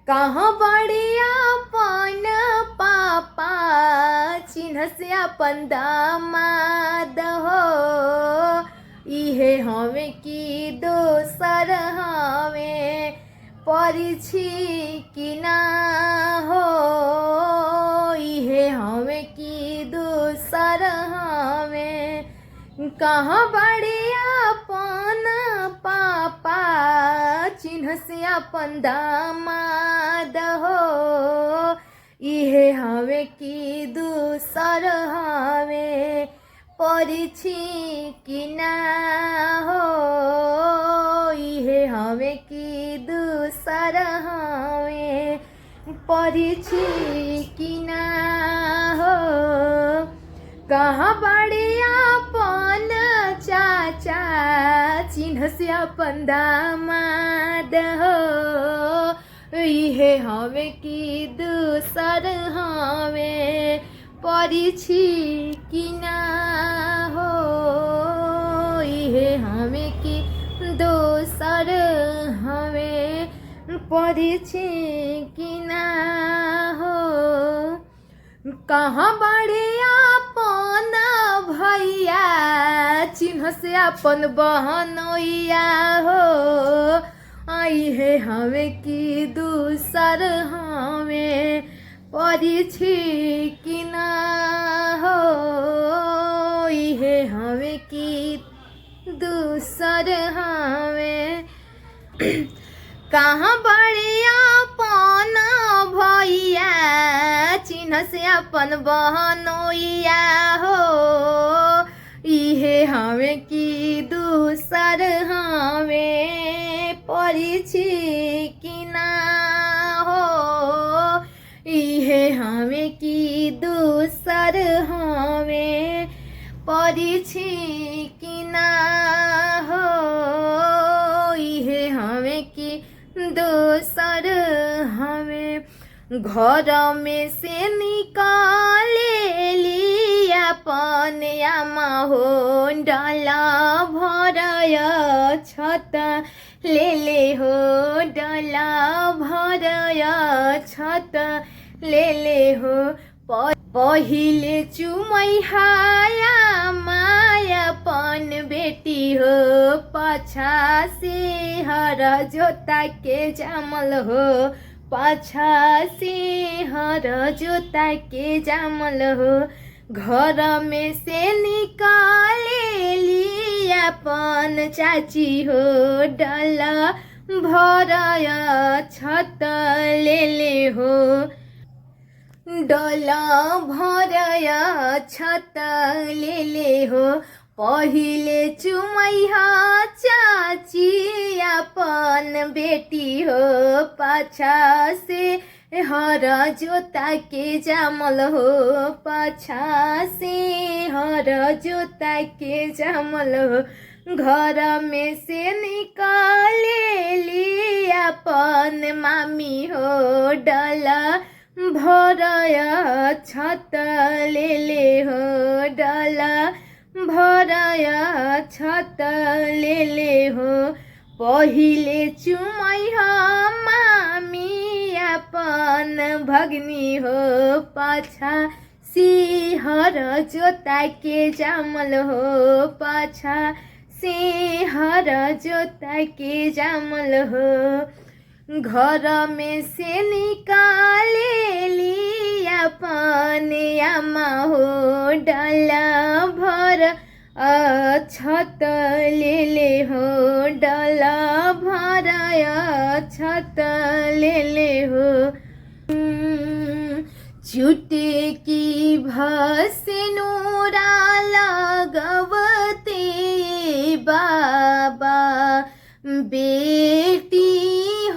कहाँ बड़े अपन पापा चिन्ह से अपन दामाद हो, इहे हमें की दोसर हमें परिछि कि ना हो, इहे हमें की दोसर हमें। कहाँ बड़े अपन पापा चिन्ह से अपन दामाद हो, इहे हमें की दूसर हमें परिछि कि ना हो, इहे हमें की दूसर हमें परिछि कि ना हो। कहाँ बड़े अपन चाचा चिन्ह से अपन दामाद हो, इहे हमें की दूसर हमें परिछि कि ना हो, इहे हमें की दोसर हमें परिछि कि ना हो। कहाँ बड़े अपन भैया चिन्ह से अपन बहनोइया हो, इहे हमें की दूसर हमें परिछि कि ना हो, इहे हमें की दूसर हमें। कहाँ बड़े अपन भैया चिन्ह से अपन बहनोइया हो, इहे हमें की दूसर हमें परिछि कि ना हो, इहे हमें की दूसर हमें परिछि कि ना हो, इहे हमें की दूसर हमें। घर में से निकाले लिया अपन आमा हो, डाला भरय छत ले ले हो, डाला भरय छत ले ले हो। पहिले चुमैहाया मायापन बेटी हो, पाछा से हर जोता के जामल हो, पाछा से हर जोता के जामल हो। घर में से निकाले लियापन चाची हो, डाला भरय छत ले ले हो, डला भरय छत ले ले हो। पहिले चुमैहा चाची अपन बेटी हो, पाछा से हर जोता के जामल हो, पाछा से हर जोता के जामल हो। घर में से निकाले लियापन मामी हो, डला भरय छत ले ले हो, डाला भरय छत ले ले हो। पहिले चुमैहा मामी अपन भगनी हो, पाछा सिंहर जोता के जामल हो, पाछा सिंहर जोता के जामल हो। घर में से निकाले लियापन आमा हो, डाला भर छत ले ले हो, डाला भरय छत ले ले हो। चुटे की भसनुरा लगवते बाबा, बेटी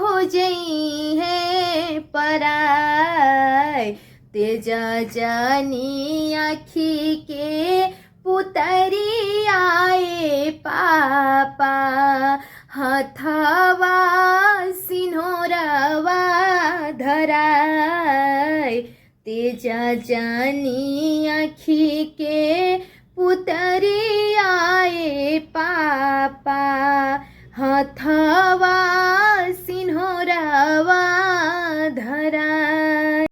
हो जई है पराय, तेजा जानी आखी के पुतरी आए पापा, हथवा सिन्होरवा धराय, तेजा जानी आखी के पुतरी आए पापा, हथवा सिन्होरवा बाय।